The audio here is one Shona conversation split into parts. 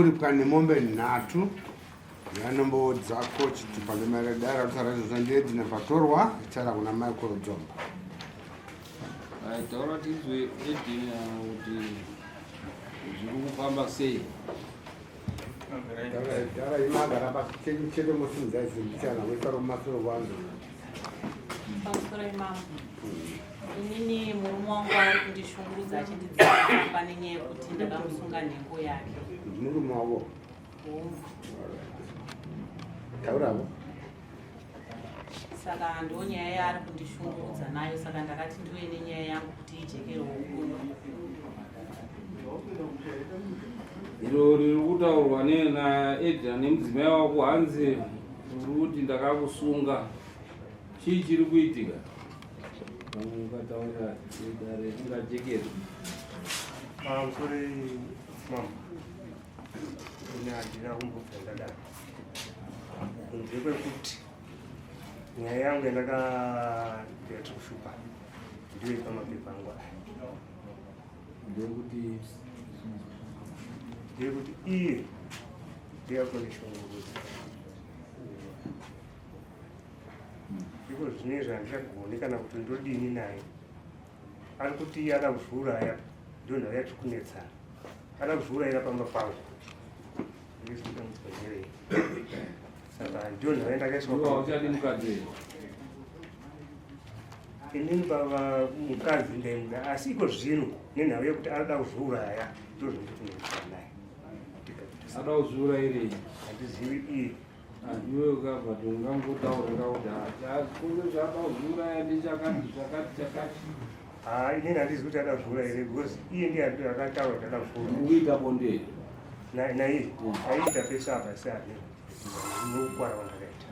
kuripwa nemombe 3 yanomboudza kochi kuti pane mari dara kusaradzwa ndedzi nepatorwa ichara kuna Michael Dzomba. Taura tizwe edina kuti zviri kufamba sei. Dara imagara pachedu musinza izimbishana wefaro masoro wangu. Pamusoro imamo. Inini murume wangu ari kundishungurudza achindidza nenyaya yekuti ndakamusunga nhengo yake. Murume wavo. Tauravo. Saka ndo nyaya yaari kundishungurudza nayo, saka ndakati ndiwe nenyaya yangu kuti ijekerewo kuno. Iro riri kutaurwa naEdna nemudzimai wako hanzi riri kuti ndakakusunga. Chii chiri kuitika? Ukataura dare tingajekera. Sorry, mama. Ndina kumbofenda dada. Ndikuti nyaya yangu ndakati kushupa. Ndiwe kama pepangwa. Ndikuti iye ndiyakonishungurudza. Iko zvine zvandishagone kana kuti ndodini naye. Ari kuti iye ada kuzviuraya, ndio nhau yacho kunetsana. Ada kuzviurayira pamba pangu. Ndizvida mudzimai. Saka ndio nhau yandakaiswa pa. Uchadi Mukadzi. Inini baba Mukadzi ndaimda, asi iko zvino nenhau yekuti ada kuzviuraya, ndio zvinokunetsana naye. Ada kuzviurayirei? Handizivi iye. Iwe ukabva ungangotaurira kuti kunge zvada kuzviuraya ndichakati. Inini handizivi kuti ada kuzviuraya here because iye ndiye akataura kuti ada kuzviuraya. Uita bonde naiye aiita pesa apa sani nokukwara kwandakaita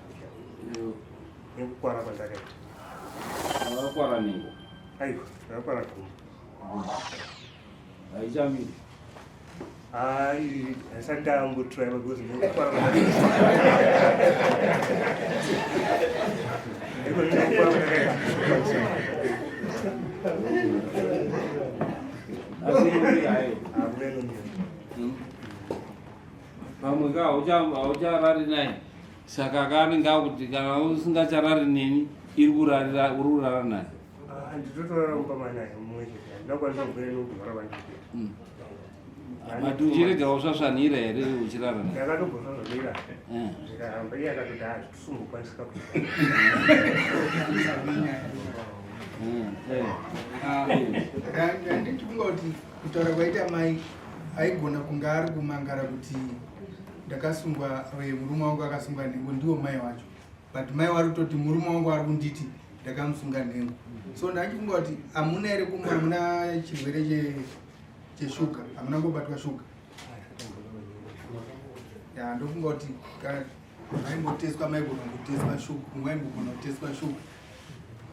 nekukwara kwandakaita wakakwara Nhengo. Aiwa ndakakwara gumbo. Hayichamire. Hasati ndambotraiva because nekukwara kwandakaita iko nekukwara kwandakaita asi hayo akuneno pamwe haucharari naye, saka kanenge akuti kana usingacharari neni uri kurara naye. Handitotorara kupama naye mumwe chete ndakwanisa kugere nokugara kwandiri. Mati uchirega usasvanira here uchirara naye? Ndakatogosazvanira ndikahamba iye akatoti hazvitusumbokwanisika Handiti kungoti kutaura kwaita mai aigona kunga ari kumangara kuti ndakasungwa murume wangu akasungwa nhengo, ndiwo mai wacho, but mai wari kutoti murume wangu ari kunditi ndakamusunga nhengo. So ndachifunga kuti hamuna here kumwe, hamuna chirwere cheshuga, hamuna ngobatwa shuga. Ndofunga kuti maingoteswa maigona kuteswa shuga, maingogona kuteswa shuga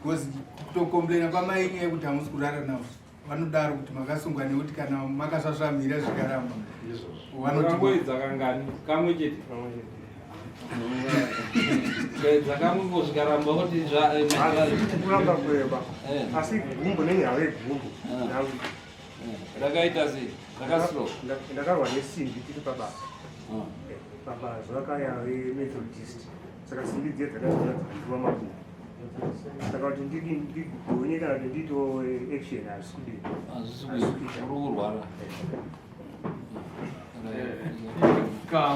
because kutokomplaina kwamai nyaya yekuti hamusi kurara navo, vanodaro kuti makasungwa nekuti kana makasvasvamira zvikaramba vangoedza kangani kamwe chete kamwe ngozvikaramba kuti kuramba kureba asi gumbo nenyaya yegumbo rakaita sei? Rakaslo ndakarwa nesimbi tiri pabasa. Pabasa vakayave methodist, saka simbi dziye dzakazona dzakadiwa magumbo. Saka kuti ndigone kana kuti ndito action hazvisi kurwara.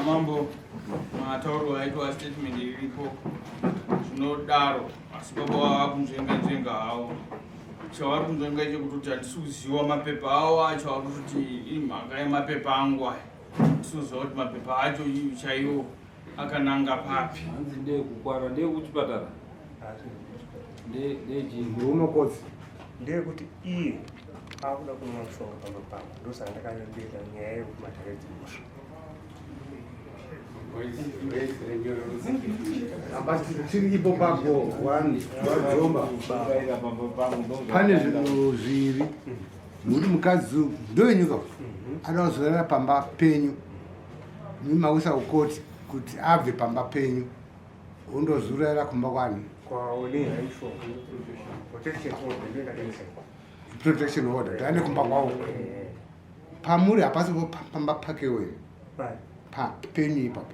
Mambo matauro aitwa statement iripo zvinodaro, asi baba vakunzvenga hawo chavari kunzvenga chekutoti handisi kuziva mapepa avo acho ari kuti imhaka yemapepa angu aya, ndisiuziva kuti mapepa acho chaiwo akananga papi. Hanzi ndekukwara ndekuchipatara unokodzi ndeyekuti iye akuda kunwa mushonga pamba pangu, ndosaka ndakanyembera nyaya yekuti mataredzi musha chiripo pako wadzomba pane zvinhu zviviri. Muri mukadzi ndowenyuka ada kuzorara pamba penyu, mimauisa ukoti kuti abve pamba penyu undozurara kumba kwani protection order taane kumba kwavo pamuri hapasi pamba pakewe penyu ipapo.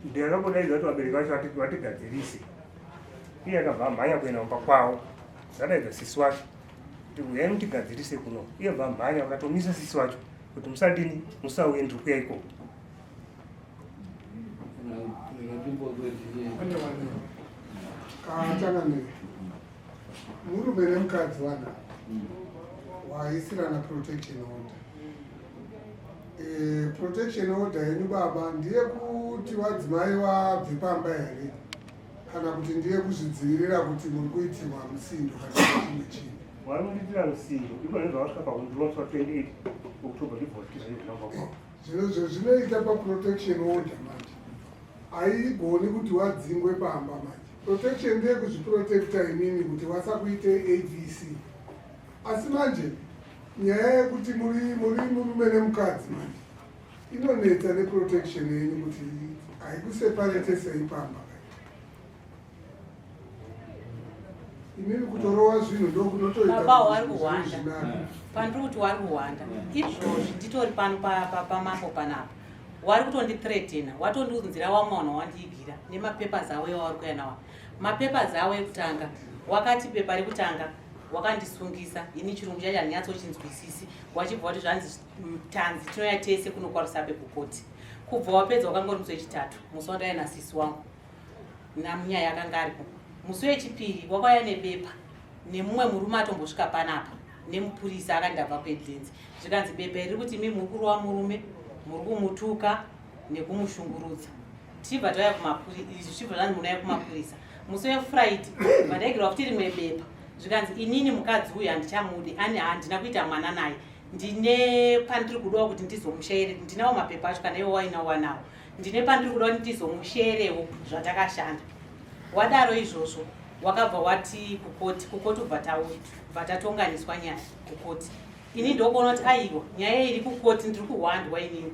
Ndakambodaidzwa kuti vabereki vacho vatigadzirise. Iye akabva amhanya kuenda kumba kwavo. Zadaidza sisi wacho kuti uyai mutigadzirise kuno. Iye bva amhanya akatomisa sisi wacho kuti musadini, musauye ndiri kuya ikoko. Kachanganire murume nemukadzi vana waisirana protection order. Protection order yenyu baba ndiye kuti vadzimai vabve pamba here kana kuti ndiye kuzvidzivirira kuti muri kuitirwa musindo kana chimwe chinhu? Wamundiitira musindo iko nezvavasvika pakundirotswa 28 October ndibvotizva zvinamba kwavo. Zvinozvo zvinoita paprotection order manje haigoni kuti wadzingwe pamba manje. Protection ndeye kuzviprotecta imini kuti wasakuite AVC. Asi manje nyaya yekuti muri murume nemukadzi manje inonetsa neprotection yenyu kuti haikuseparate sei pamba. Imini kutorowa zvinhu ndokunotoita baba wari kuhwanda pandiri kuti wari kuhwanda izvozvi nditori pano pamambo panapa wari kutondithreatena watondiunzira wamwana wandiigira nemapepers awo ewari kuya nawo. Mapepers awo ekutanga wakati pepa rekutanga wakandisungisa ini chirungu chacho handinyatsocinzwisisi wachibva kuti zvanzi tanzi tinoya tese kunokwarisa pekukoti kubva wapedza wakangori musi wechitatu musi wandaya nasisi wangu namunyaya yakanga aripo. Musi wechipiri wakauya nebepa nemumwe murume atombosvika panapa nemupurisa akandabva kwedzenzi zvikanzi bepa riri kuti imi muri kurova murume muri kumutuka nekumushungurudza. Tichibva tauya kumapurisa zvichibva zvanzi munauya kumapurisa. Musi wefriday vandaigirwa futi rimwe bepa zvikanzi inini mukadzi uyu handichamude handina kuita mwana naye ndine pandiri kudawo kuti ndizomushaire ndinawo mapepa acho kana iwo wainawo wanawo ndine pandiri kudawo kuti ndizomushairewo zvatakashanda. Wadaro izvozvo wakabva wati kukoti ubva tatonganiswa nyaya kukoti. Ini ndokuona kuti aiwa nyaya iri kukoti ndiri kuhwandwa inini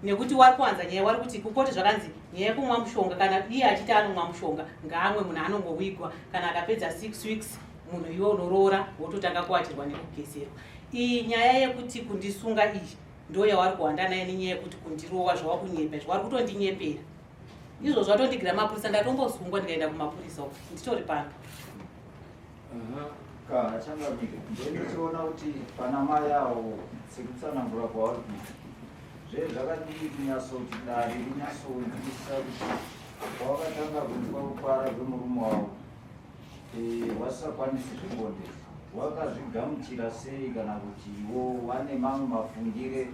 nekuti wari kuwanza nyaya wari kuti kukoti zvakanzi nyaya yekumwa mushonga kana iye achiti anomwa mushonga ngaamwe munhu anongowigwa kana akapedza 6 weeks munhu iwe unoroora wototanga kuwatirwa nekugezerwa. Iyi nyaya yekuti kundisunga iyi ndo yawari kuhwanda naye nenyaya yekuti kundirowa zvava kunyepa zvawari kutondinyepera. Izvo zvatondigira mapurisa ndatombosungwa ndikaenda kumapurisa uko nditori pano. Kachangamire ndinochiona kuti pana mai avo sekutsanangura kwavari kuita zvezvakadii kunyatsoti dare rinyatsonzwisa kuti kwavakatanga kunzwa kupara kwemurume wavo wasisakwanisi zvebonde wakazvigamuchira sei kana kuti iwo vane mamwe mafungire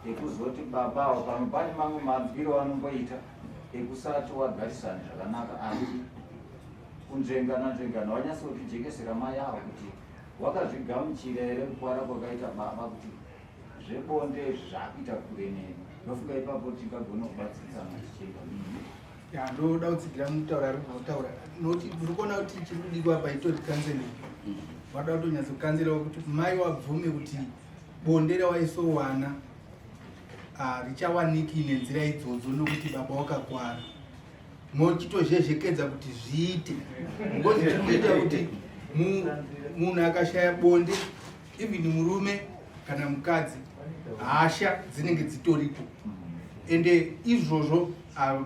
ekuzoti baba pamwe pane mamwe mabviro vanomboita ekusati wagarisana zvakanaka asi kunzvengana wanyatsotijekezera mai avo kuti wakazvigamuchira here kupara kwakaita baba kuti zvebonde zvakuita kure neni ndofunga ipapo tingagona kubatsiridzana tichienda ndoda kutsigira mutaura ari kunotaura noti uri kuona kuti chiri kudikwa apa itori kanzeli vada kutonyatsokanzerawo kuti mai wabvume kuti bonde rawaisowana richawaniki nenzira idzodzo nokuti baba wakakwara mochitozhezhekedza kuti zviite ngozi tinoita kuti munhu akashaya bonde even murume kana mukadzi hasha dzinenge dzitoripo ende izvozvo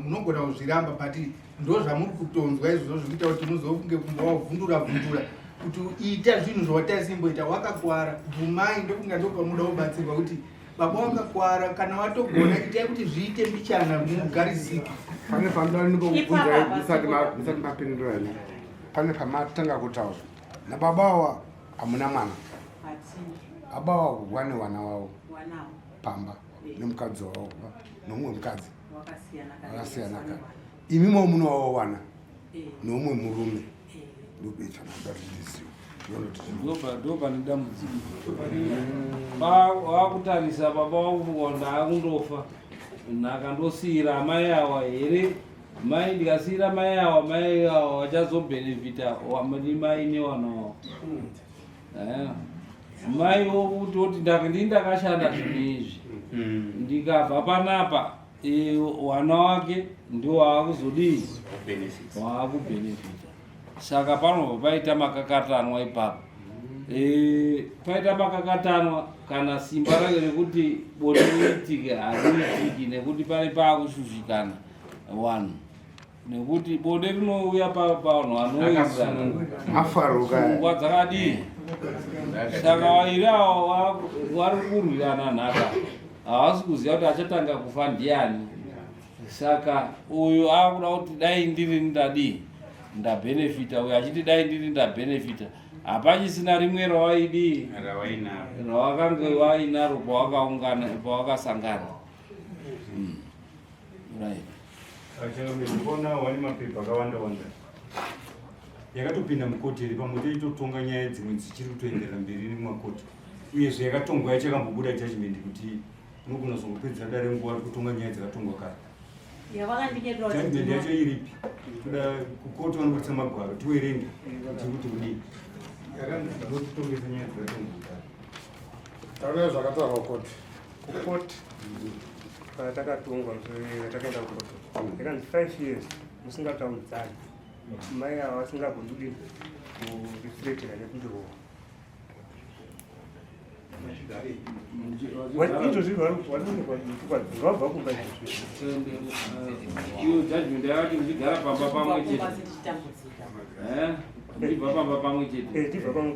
munogona kuzviramba but ndo zvamuri kutonzwa izvozvo zvikuita kuti muzofunge kumba wavhundura kuti ita zvinhu zvawataisimboita wakakwara bvumai ndokunga ndopamuda kubatsirwa kuti baba wakakwara kana watogona itai kuti zviite mbichana mugarisike. Pane panoda ndikokubvunzai musati mapindura ine pane pamatanga kutaura nababawa hamuna mwana abawa wane wana wavo pamba nemukadzi wavo nomumwe mukadzi wakasiyana kare imimo munowawo wana nomumwe murume ndo pane dambudziko wakutarisa baba wangu kuona akundofa nakandosiyira amai awa here mai ndikasiyira mai awa vachazobhenefita wamani mai newana wavo mai wokuti oti ndakandii ndakashanda zvinhu izvi ndikabva panapa wana wake ndio waakuzodii waakubhenefita saka panobva paita makakatanwa ipapo paita makakatanwa kana simba rake rekuti bonde riitike hariitiki nekuti pari paakushushikana wanhu nekuti bonde rinouya pavanhu vanoungwa dzakadii. Saka vairi avo vari kurwirana nhaka, havasi kuziva kuti achatanga kufa ndiani. Saka uyu akuda kuti dai ndiri ndadii ndabenefita, uyu achiti dai ndiri ndabenefita. Hapachisina rimwe rawaidii rawakanga wainaro pawakasangana. Ndikuona wani mapepa akawanda yakatopinda mukoti iri pamwe toitotonga nyaya dzimwe dzichiri kutoendera mberi mumakoti, uyezve yakatongwa yachakambobuda judgment kuti unogona kuzongopedzera dare nguva kutonga nyaya dzakatongwa kare. Judgment yacho iripi? Toda kukoti vanobudisa magwaro tiwerenge kuti kudii totongesa nyaya dzakatongwa kare. Taona zvakataurwa koti kukoti kana takatongwa takaenda kukoto yakanzi 5 years musingataudzani, mai ava vasingagondudi kureflectera nekundirowa izvozvi varikuonekwa kumba iyo judgment yakati muchigara pamba pamwe chete. Ndibva pamba pamwe chete. tibva pamwe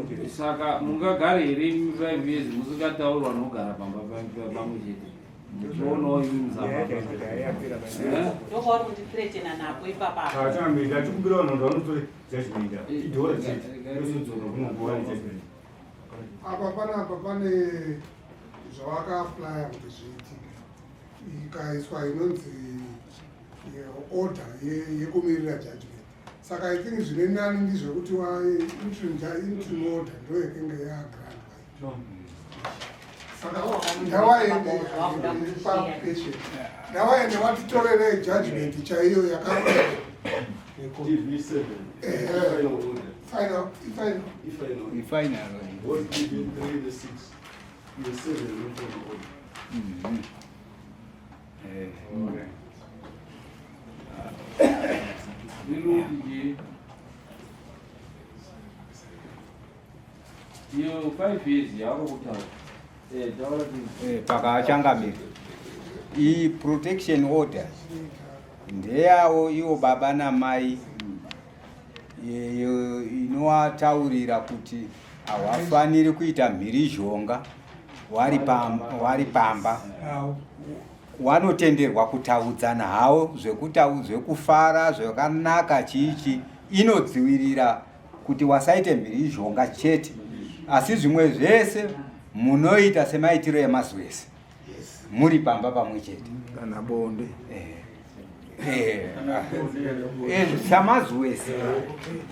chete. Saka mungagare here 5 years musingataurwa nogara pamba pamwe chete. Muchionawo imi muzambapaa tikumbira vanhu vanotore judgment idhora chete yozodzorwa kunongowa nejudgment. Apa panapa pane zvawakaaplya kuti zviitike, ikaiswa inonzi order yekumirira judgment. Saka I think zvine nani ndizvekuti interim order ndo yakenge yagrandwa. Saka ndawaende watitorere judgment chaiyo yakafa Final. What given 3 the 6, the 7 iyo 5 years yakokutaura pakachangamira iyi protection order ndeyawo iwo baba namai inovataurira kuti hawafaniri kuita mhirizhonga wari pamba. Wanotenderwa kutaudzana havo zvekufara zvakanaka chichi, inodzivirira kuti wasaite mhirizhonga chete, asi zvimwe zvese munoita semaitiro emazuva ese muri pamba pamwe chete kana bonde samazuva ese.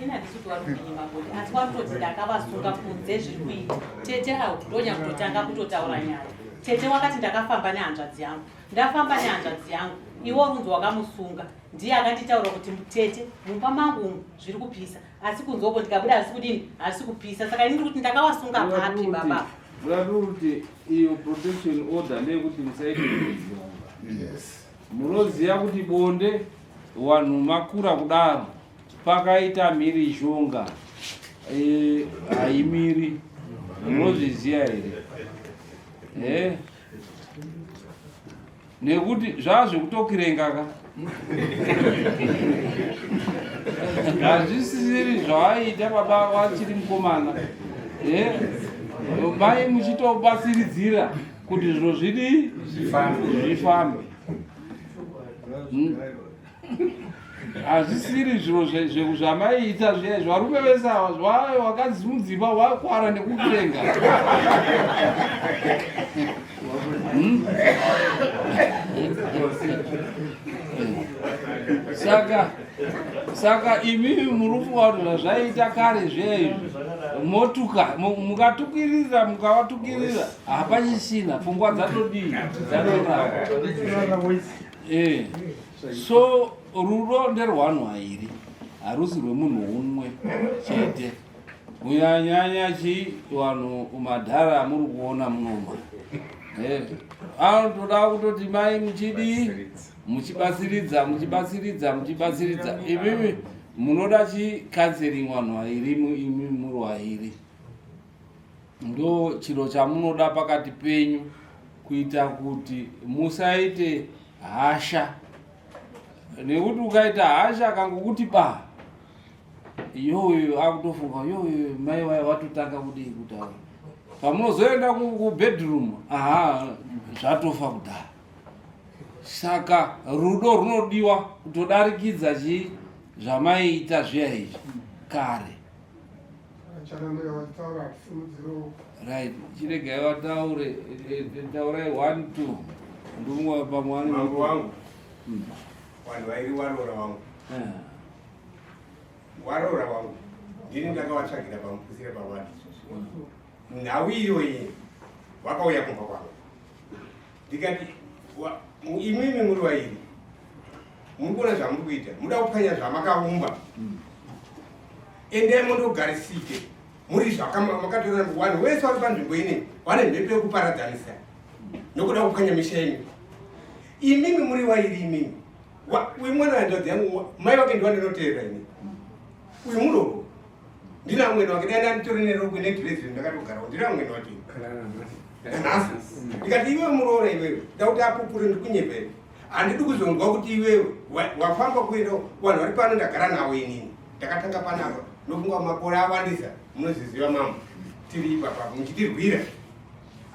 Inandisuti vari kunyima bonde asi warutoti ndakavasunga kunze zviri kuita tete hakutonya kutotanga kutotaura nyaya. Tete wakati ndakafamba nehanzvadzi yangu, ndafamba nehanzvadzi yangu, iwo runzi wakamusunga ndiye akanditaura kuti tete mumba mangu zviri kupisa, asi kunzoko ndikabuda asi kudini asi kupisa. Saka ini ndiri kuti ndakavasunga papi baba. Vuradu kuti iyo protection order ndeyekuti musaite mhirizhonga. Munoziva kuti bonde vanhu makura kudaro pakaita mhirizhonga haimiri. Munozviziva here? Nekuti zvazvekutokirenga hazvisiri zvaaita baba wachiri mukomana. Mai muchitobatsiridzira kuti zviro zvidi zvifambe. Hazvisiri zviro zvamaiita zviya zvarume vese ava wakadzi mudzimba wakwara nekukirenga. Saka imi muri kufunga kuti zvazvaita kare zveizvi motuka mukatukirira mukavatukirira hapachisina pfungwa dzatodii dzadorara. So rudo nderwanhu airi, harusi rwemunhu umwe chete. Kunyanya chi vanhu madhara amuri kuona munoma anotoda kutoti mai muchidii muchibatsiridza. Imimi munoda chi counseling vanhu vairi, imi muri vairi ndo chiro chamunoda pakati penyu kuita kuti musaite hasha, nekuti ukaita hasha kangokuti ba iyoyo akutofunga yoyo mai wayo watotanga kudii kutaura, pamunozoenda kubedroom zvatofa kudhara. Saka rudo runodiwa kutodarikidza zvamaiita zviya izvi kare. Right, chiregai wataure, taurai 1 2 ndumwa pamwani wangu wangu wairi warora wangu warora wangu ndini ndakawatsvagira pamupusira pawadi nhau iyoyi wakauya kumba kwangu ndikati imimi muri wairi muri kuona zvamuri kuita, muda kupanya zvamakaumba endai mundogarisike muri zvamakatora vanhu vese vari panzvimbo ine vane mhepo yekuparadzanisa nokuda kupanya misha yenyu. Imimi muri wairi imimi uyu mwana wandodzi yangu mai wake ndiwandinoteera ini uyu mudoro ndina mweni wake dai ndanditori nerokwe nedresi ndakatogarao ndina mweni wake nhasi ndikati iwewe muroora iwewe ndakuti apupure ndikunyepere handidi kuzonzwa kuti iwewe wafamba kuenda vanhu vari pano ndagara navo inini ndakatanga panapa nofunga makore awandisa munozviziva mama tiri ipapa muchitirwira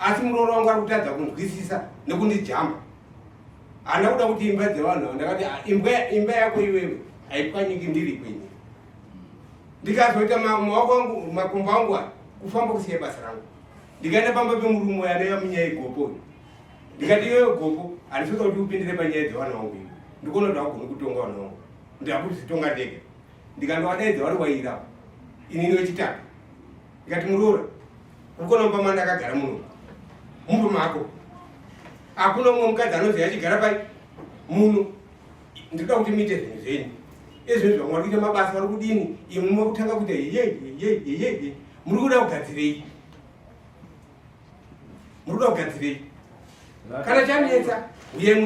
asi muroora wangu ari kutadza kunzwisisa nekundijamba. Hana kuda kuti imba dzevanhu ndakati imba yako iwewe haipwanyiki ndiri kwenye ndikazoita maoko angu makumbo angu kufamba kusiya basa rangu ndikaenda pamba pemurume yanaiva munyaya yegopo ndikati iwewe gopo handisvika kuti upindire panyaya dzevana vangu iwe ndikuona kuti hagoni kutonga vanhu vangu ndakuti zitonga ndega ndikandovadaidza vari waira inini wechitatu ndikati muroora urikona mupama ndakagara muno mumba mako hakuna umwe mukadzi anoziva achigara pai muno ndinoda kuti muite zvinhu zvenyu ezvinhu zvamwari kuita mabasa vari kudini imwe muri kutanga kuita yeye muri kuda kugadzirei muri kuda kugadzirei kana chanetsa uyai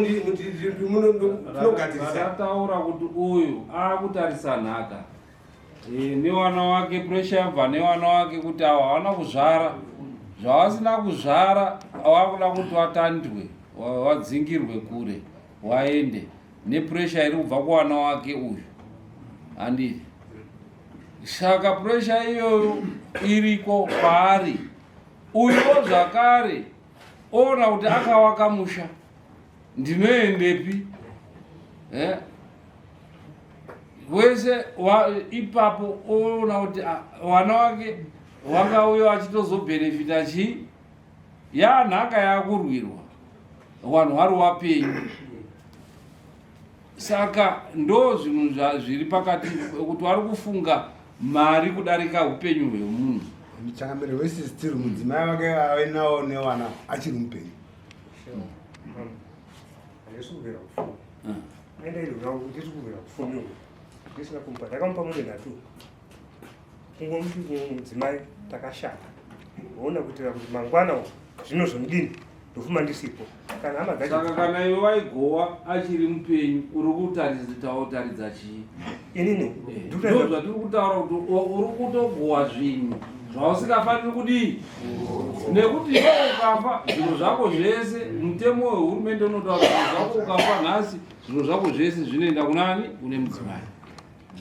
munogadzirisa. Taura kuti uyu akutarisa nhaka nevana wake, pressure yabva nevana wake kuti avo havana kuzvara, zvavasina kuzvara wakuda kuti watandwe wadzingirwe kure waende nepressure iri kubva kuwana wake uyu handiti. Saka pressure iyoyo iriko paari uyuwo zvakare oona kuti akawaka musha ndinoendepi wese ipapo oona kuti wana wake wakauya achitozobhenefita chii yanhaka yakurwirwa vanhu vari wapenyu. Saka ndo zvinhu zviri pakati kuti vari kufunga mari kudarika upenyu hwemunhu. Hayichamire wese still mudzimai wake avenawo newana achiri mupenyu. Ndisukuvira kufunga aendairi rangu ndisukuvira kufunga ndisina kumpa ndakamupa mune nhatu kungomuti mudzimai takashata woona kuitira kuti mangwana zvinozondini ndofuma ndisipo kana hama dzacho. Saka kana iwe waigowa achiri mupenyu uri kutaridza chii? Inini ndo zvatiri kutaura kuti uri kutogowa zvinhu zvausingafaniri kudii, nekuti iwe ukafa zvinhu zvako zvese mutemo wehurumende unotaura zvinhu zvako ukafa nhasi zvinhu zvako zvese zvinoenda kunani? Kune mudzimai.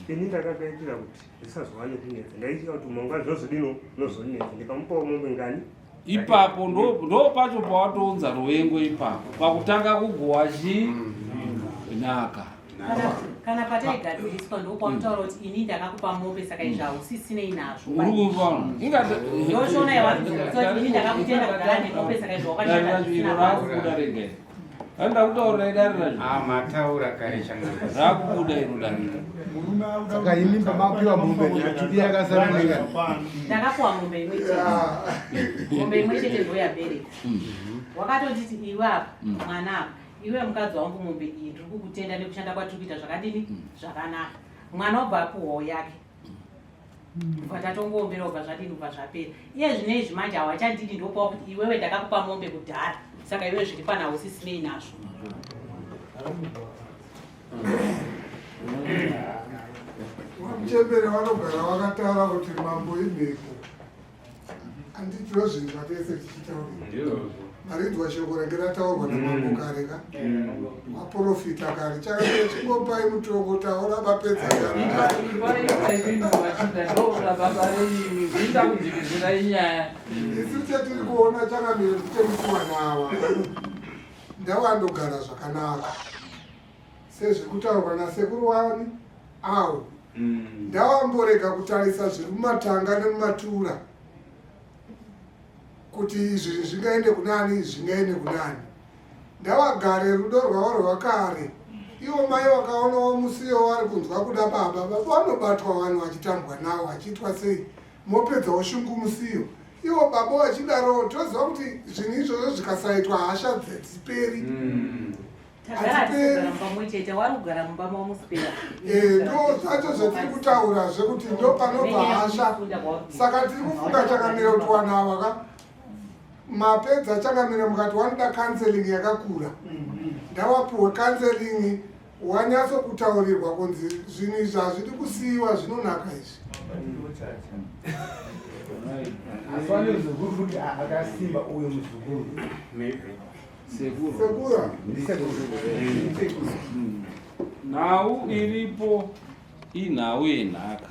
Ini ndakagaitira kuti ndisazova nekunetsa ndaitika kuti mangwana zvinozodino nozonetsa ndikamupawo mombe ngani ipapo ndo pacho pawatounza rowengo ipapo pakutanga kugowa chii nhaka. Kana pataigadziriswa ndokwautaura kuti ini ndakakupa mombe saka izvi hausisinei nazvo uri kufana ndoshona yavari ini ndakakutenda kugara nemombe saka izvi wakashatairakubuda regei andakutaurira idarira mataura kare rakubuda iro darira. Saka imimba makupiwa mombe nhatu yakasarika ndakapuwa mombe imwe chete mombe imwe chete ndoyabereka wakatotiti iwe apa mwana apa iwe mukadzi wangu mombe iyi ndiri kukutenda nekushanda kwatiri kuita zvakadini zvakanaka mwana wabva apuhwawo yake ubva tatongoombera ubva zvadini ubva zvapera iye zvine izvi manje hawachandidi ndokuva kuti iwewe ndakakupa mombe kudhara saka iwe zviri pana hausisinei nazvo. Muchembere vanogara vakataura kuti mambo imhepo handitiro zvinhu zvatese tichitaura maridzwa shoko renge rataurwa namambo kare ka waprofita kare chakaiye chingopai mutongo taura bapedza isi chatiri kuona chakamira tichemukuwana ava ndawandogara zvakanaka sezvekutaurwa nasekuru wani awo ndawamborega kutarisa zviri mumatanga nemumatura kuti izvi zvingaende kunani zvingaende kunani ndawagare rudo rwavo rwakare ivo mai vakaonawo musiyo vari kunzwa kuda baba vanobatwa vanhu vachitambwa navo vachiitwa sei mopedzawo shungu musiyo ivo baba vachidaro toziva kuti zvinhu izvozvo zvikasaitwa hasha dziperi ndo zvacho zvatiri kutaura zvekuti ndo panobva hasha saka tiri kufunga chakamira kuti vanhu ava mapedza chakamira mukati wanoda kanseling yakakura ndavapuhwe kanseling wanyatsokutaurirwa kunzi zvinhu izvi hazvidi kusiyiwa zvinonaka izvi akasimba uyo muzukuru sekura nhau iripo inhau yenhaka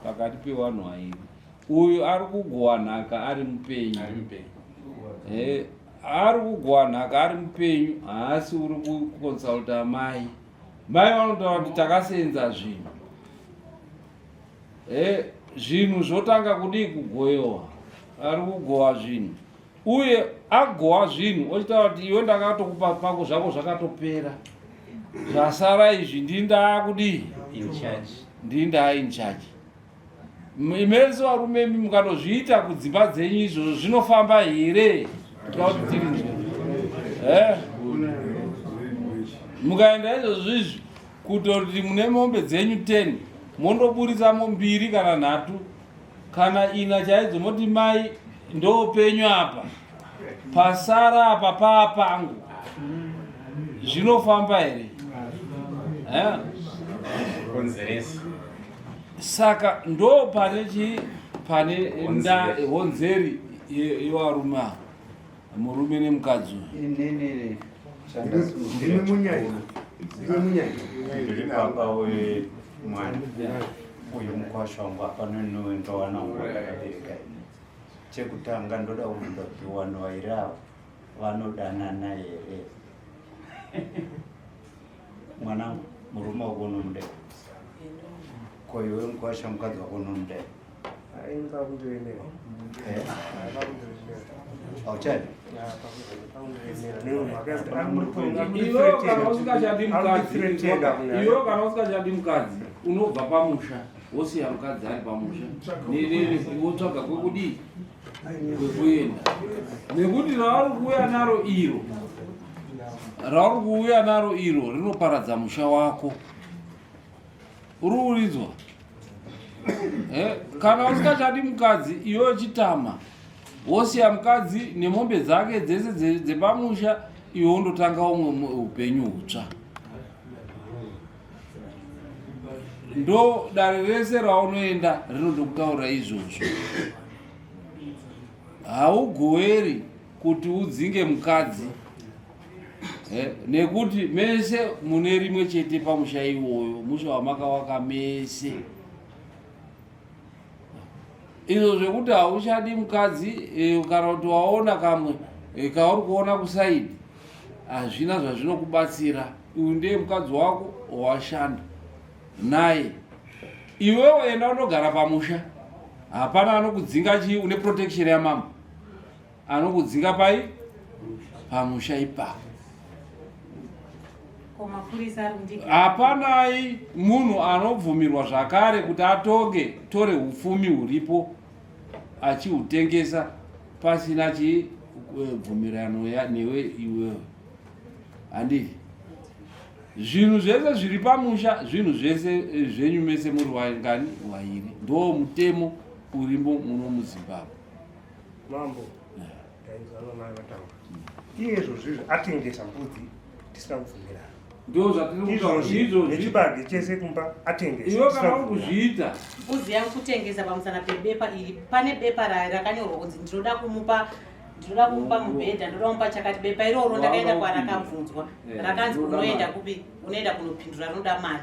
pakati pevanhu vairi uyu ari kugowa nhaka ari mupenyu ari kugowa nhaka ari mupenyu haasi uri kukonsulta mai vanotaura kuti takasenza zvinhu zvinhu zvotanga kudii kugoyewa ari kugowa zvinhu uye agowa zvinhu ochitaura kuti iwe ndakatokupa pako zvako zvakatopera zvasara izvi ndindaa kudii ndindaa in charge imese varume mukatozviita kudzimba dzenyu izvozvo zvinofamba here kuti tiri mukaenda izvozvo izvi kutoti mune mombe dzenyu 10 mondoburisamo 2 kana 3 kana ina chaidzo moti mai ndo penyu apa pasara apa paapangu zvinofamba here saka ndo pane honzeri yevarume murume nemukadzi baba wemwana uyu mukwasha wangu apanondowanauakabereka chekutanga ndoda kuuza kuti vanhu vairi ava vanodanana here mwanangu murume wako unomudai ko iwe mukwasha mukadzi wako unomudai auchadi iwe kana usikachadi mukadzi unobva pamusha wosiya mukadzi ari pamusha wotsvaga kwekudii kwekuenda nekuti rauri kuuya naro iro rinoparadza musha wako ururidzwa kana usikachadi mukadzi iwe chitama wosiya mukadzi nemombe dzake dzese dzepamusha iwe undotanga umwe upenyu hutsva ndo dare rese raunoenda rinoda kutaura izvozvo haugoweri kuti udzinge mukadzi nekuti mese mune rimwe chete pamusha iwoyo musha wamakawaka mese izvo zvekuti hauchadi mukadzi kana kuti waona kamwe kauri kuona kusaidi hazvina zvazvinokubatsira uyu ndiye mukadzi wako washanda naye iwewo enda unogara pamusha hapana anokudzinga chii une protection yamama anokudzinga pai pamusha ipapo hapanai munhu anobvumirwa zvakare kuti tore upfumi huripo achihutengesa pasina chibvumirano newe iwewe handii zvinhu zvese zviri pamusha zvinhu zvese zvenyu mese muri wangani wairi ndo mutemo urimo muno muzimbabwe mambo iyezvo zvizvo atengesa mbudzi tisina kubvumirana Ndio zvatiri izvo nechibage chese kumba atengesa. Iwe kana kuzviita mbuzi yangu kutengesa pamusana pebepa iri pane bepa rakanyorwa kunzi ndinoda kumupa mubhedha, ndoda kumupa chakati. Bepa iroro ndakaenda kwarakabvunzwa rakanzi unoenda kupi, unoenda kunopindura, rinoda mari.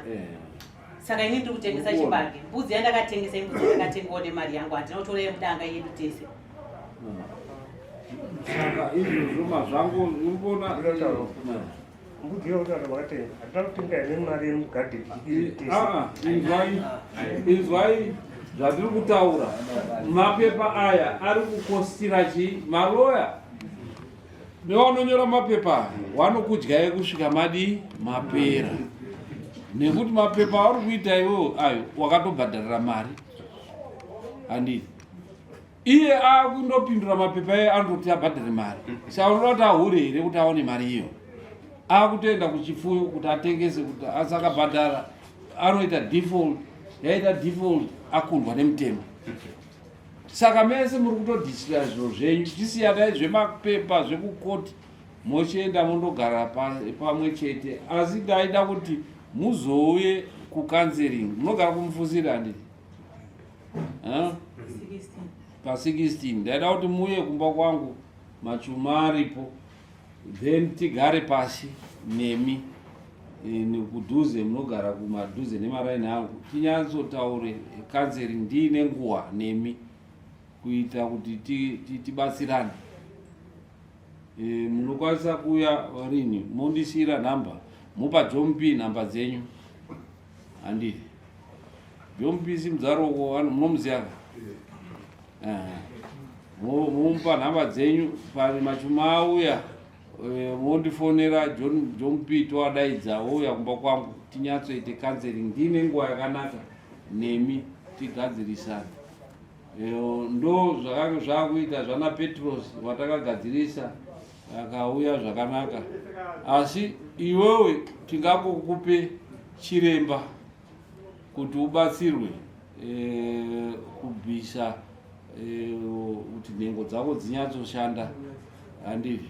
Saka ini ndiri kutengesa chibage. Mbudzi yandakatengesa imbudzi ndakatengawo nemari yangu, handinotora yemudanga yedu tese. Saka izvo zvuma zvangu unoona mbudzi yautaura wakatenga hatina kutenga nemari yemugadheni. Inzwai zvatiri kutaura. Mapepa aya ari kukostira chii? Maroya nevanonyora mapepa vanokudyai kusvika madi mapera, nekuti mapepa auri kuita iwewo ayo wakatobhadharira mari. Handiti iye akundopindura mapepa ayo anototi abhadhare mari. Saka unoda kuti ahure here kuti aone mari iyo? Akutoenda kuchifuyo kuti atengese, kuti asakabhadhara anoita default. Yaita default akundwa nemutemo. Saka mese muri kutodhisira zviro zvenyu, tisiyanai zvemapepa zvekukoti mochienda mondogara pamwe chete. Asi ndaida kuti muzouye kucounseling. Munogara kumufusira handiti? Pa 16 ndaida kuti muye kumba kwangu, machuma aripo, then tigare pasi nemi nekudhuze, munogara kumadhuze nemaraini angu, tinyatsotaure counseling ndiine nguva nemi kuita kuti tibatsirane. Munokwanisa kuya rini mondisiyira nhamba, mupa Jompi nhamba dzenyu. Handiti Jompi simudzaroko munomuziya mumupa nhamba dzenyu, pane machuma auya mondifonera Jompi toadaidza ouya kumba kwangu tinyatsoite counseling. Ndiine nguva yakanaka nemi tigadzirisane. Ndo zvakanga zvakuita zvana Petros watakagadzirisa akauya zvakanaka. Asi iwewe tingakokupe chiremba kuti ubatsirwe kubvisa kuti nhengo dzako dzinyatsoshanda. Handiti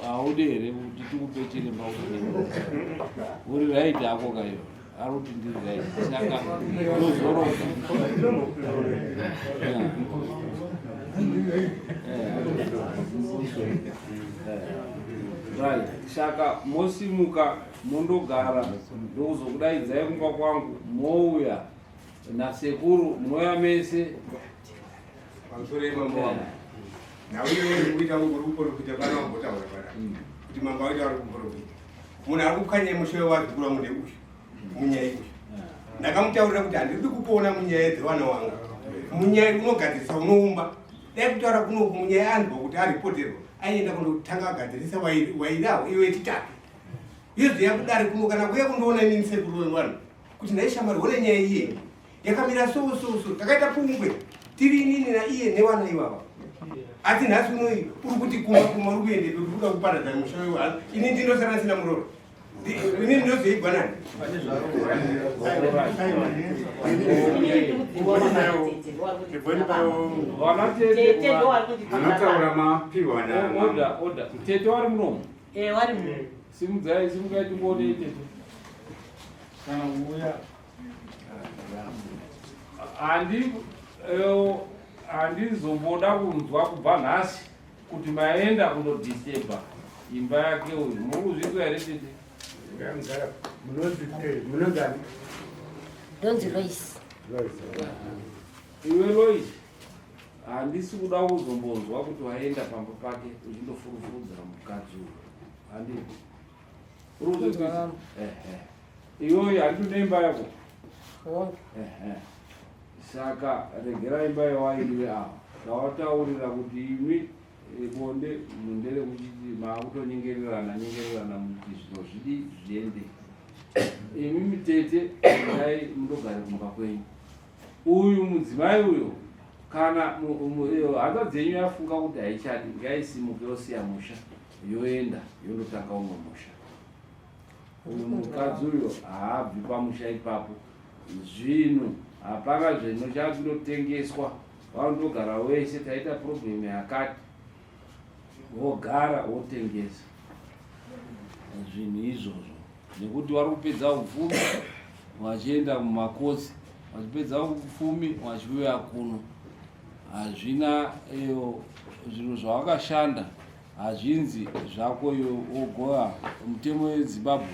haude here kuti tikupe chiremba kuti nhengo uri right ako kaiwa ari kuti ndiri right? Saka ndozoroka. Right. Saka mosimuka mondogara ndokuzokudaidzai kumba kwangu, mouya nasekuru, munouya mese pamusoro mambo wangu. Nauye kuita uri kuprofita kana wambotaura para kuti mambo waita uri kuprofita. Munhu ari kukanya mushowe wadzikura mune uyu munyaya iyi. Ndakamutaurira kuti handiri kupona munyaya dzevana wangu. Munyaya unogadzirisa unoumba. Dai kutaura kunoku munyaya anzwa kuti aripoterwa aienda kundotanga agadzirisa wairawo iwe chitatu. Izvo yakudari kuno kana kuya kundoona inini sekuru wemwana kuti ndaishamari one nyaya iye yakamira so takaita pungwe tiri inini naiye nevana ivava. Asi nhasi unoyi uri kuti kuma uri kuende kuti kuda kuparadza mushowe wangu. Ini ndindosara sina muroro. Ini ndinozoigwa nani? Anotaura mapiwa na oda tete wari munomu. Wari munomu. Simudzai simukai timbone tete. Kana uya handizomboda kunzwa kubva nhasi kuti maenda kundodisturba imba yake uyu. Muri kuzvizwa here tete? munogani Donzi Lois. Iwe Lois, handisi kuda kuzombonzwa kuti waenda pamba pake uchindofurufudza mukadzi uyu. Handiti uri kuzvizwa? Iyoyo handiti neimba yako. Saka regera imba yawairiwe apo. Ndawataurira kuti imi bonde mundere kuchiti makutonyengererana kuti zviro zvidi zviende. Imi mitete dai mundogara kumba kwenyu. Uyu mudzimai uyo kana hama dzenyu yafunga kuti haichadi ngaisimuke yosiya musha yoenda yondotanga umwe musha. Uyu mukadzi uyo haabvi pamusha ipapo. Zvino hapana zvinhu chakunotengeswa, vanondogara wese taita problem yakati wogara wotengesa. zvinhu izvozvo, nekuti vari kupedza upfumi vachienda mumakosi, vachipedza upfumi vachiuya kuno. Hazvina zvinhu zvavakashanda, hazvinzi zvako ogoya mutemo weZimbabwe.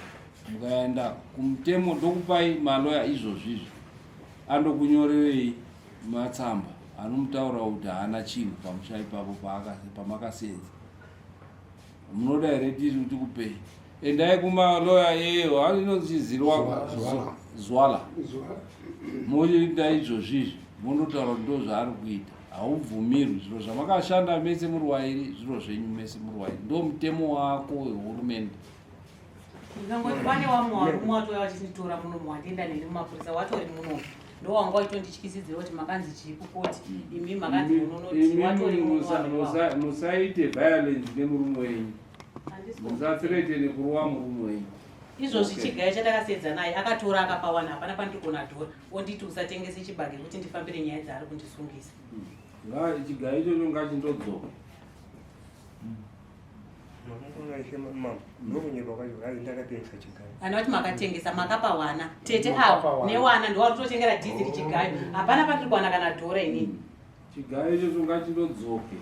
Mukaenda kumutemo ndokupai maloya izvozvizvi andokunyorerei matsamba anomutaura kuti haana chinhu pamusha ipapo pamakasenza. Munoda here kuti kupei? Endai kumaloya yeyo, inonzizirwa Zwala. Moenda izvozvizvi mondotaura kuti ndo zvaari kuita. Haubvumirwi. Zviro zvamakashanda mese muri wairi, zviro zvenyu mese muri wairi. Ndo mutemo wako wehurumende. Ngangoti pane warume watoya vachinitora muno muhandienda neni mumapurisa watori muno. Ndo wanga wachitondityisidzira kuti makanzi chikukoti imi makanzi munonoti watori muno. Musaite violence nemurume wenyu. Musathreatene kurowa murume wenyu. Izvozvi chigayo chatakasedza naye akatora akapawana, hapana pandigona tora onditi usatengese chibage kuti ndifambire nyaya dzaari kundisungisa. Chigayo ichocho ngachindodzoka. Kana kuti makatengesa makapawana tete ava newana ndo vari kutotengera dhiziri chigayo, hapana pandiri kuwana kana dhora inini. Chigayo ichocho ngachindodzoke.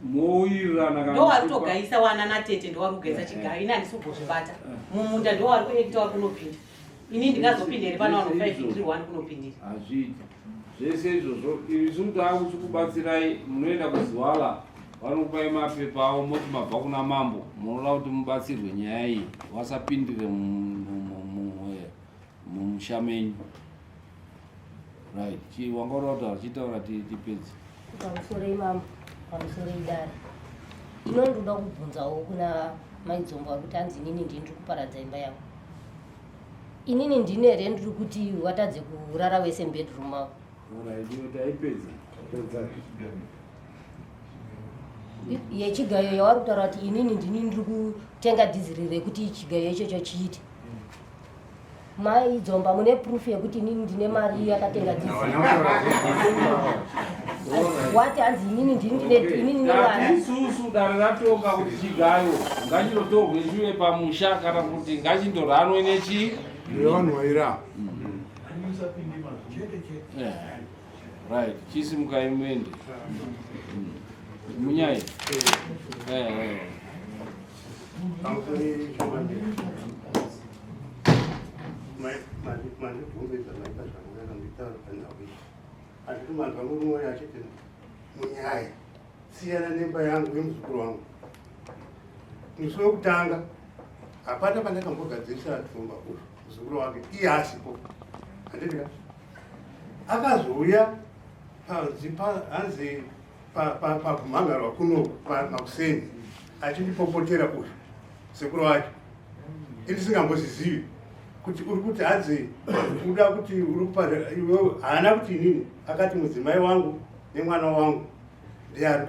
Mowirirana kana ndo vari kutogayisa wana natete ndo vari kugayisa chigayo, ini handisi kuzvibata. Mumunda ndo vari kuekita vari kunopinda. Ini ndingazopinda here pana 105 kunopindira. Hazviti. Zvese izvozvo isu taakuti kubatsirai, munoenda kuZiwala vanokupai mapepa avo moti mabva kuna mambo, munoda kuti mubatsirwe nyaya iyi, wasapindire mumusha menyu. Right. Wanga uri chitaura tipedze. Pamusoro imambo, pamusoro idare. Ndinondoda kubvunzawo kuna maidzombo ari kuti hanzi inini ndiri kuparadza imba yangu. Inini ndine here ndiri kuti watadze kurara wese bedroom wavo. Yechigayo yavari kutaura kuti inini ndini ndiri kutenga dhiziri rekuti chigayo ichocho chiite. Maidzomba mune proof yekuti inini ndine mari yakatenga dhiziri. Wati hanzi inini ndine vana. Isusu dare ratonga kuti chigayo ngachinotorwe chiwe pamusha kana kuti ngachindorhanwe nechi yonwaira. Right, chisi mukaimende. Munyai. Munyai siyana nemba yangu yemuzukuru wangu. Musi wekutanga hapana pandakambogadzirisa pfumba kuti muzukuru wake iye asipo. Handidika akazouya hanzi pakumhangarwa kuno makuseni achindipopotera uyu sekuru wacho. Indisingambozizivi kuti uri kuti hanzi uda kuti uri kupada iwe haana kuti inini. Akati mudzimai wangu nemwana wangu ndiye ari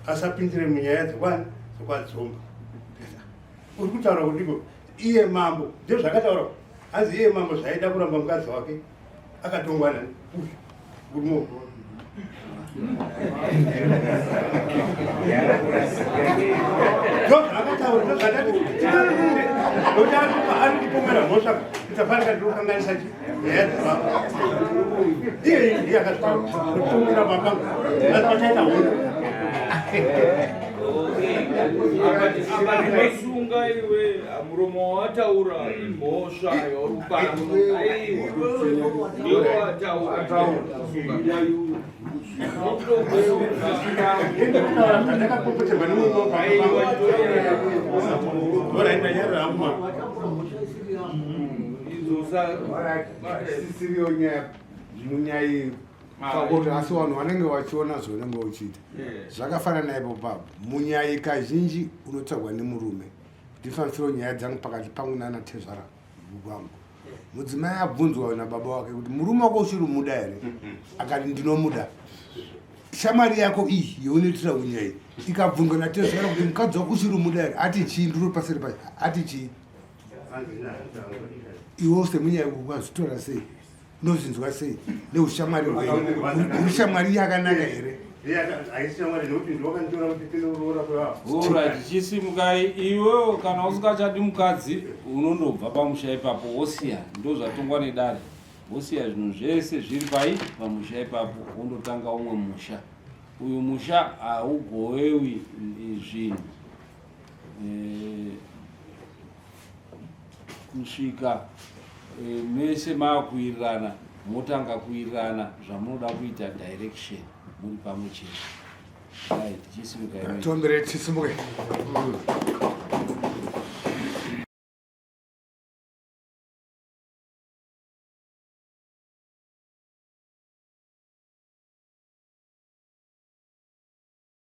asapindire munyaya dzekwadzomba. Uri kutaura kutiko iye mambo ndizvo zvakataura hanzi iye mambo zvaida kuramba mukadzi wake akatongwa nani uyu gurumo. Akataura ndozvadati kuti ari kupomera mhosva itafanika ndinokanganisa nyaya dzemambo. Iye ndiye akatotumira mapango achaita hono. Akatisunga iwe muromo wataura imhosva yorupara ndiwo wataura. Ndakapopoterwa nemumoa sisiriyo nyaya munyai pakuti asi vanhu vanenge vachiona zvaunenge uchiita zvakafanana naipo papo. Munyai kazhinji unotsvagwa nemurume. Ndifanisiro nyaya dzangu pakati pangu nana Tezvara wangu. Mudzimai abvunzwa nababa wake kuti murume wako uchiri muda here? Akati ndinomuda. Shamari yako iyi yaunoitira unyai ikabvunzwa naTezvara kuti mukadzi wako uchiri muda here? Ati chii? Ndiri paseri pacho. Ati chii? Iwo semunyai wazvitora sei? unozinzwa sei neushamwari ushamwari yakanaka here ora tichisimukai iwe kana usingachadi mukadzi unondobva pamusha ipapo wosiya ndo zvatongwa nedare wosiya zvinhu zvese zviri pai pamusha ipapo wondotanga umwe musha uyu musha haugowewi zvinhu kusvika mese maakuwirirana motanga kuwirirana zvamunoda kuita direction muri pamwe chete. Right, Tombre,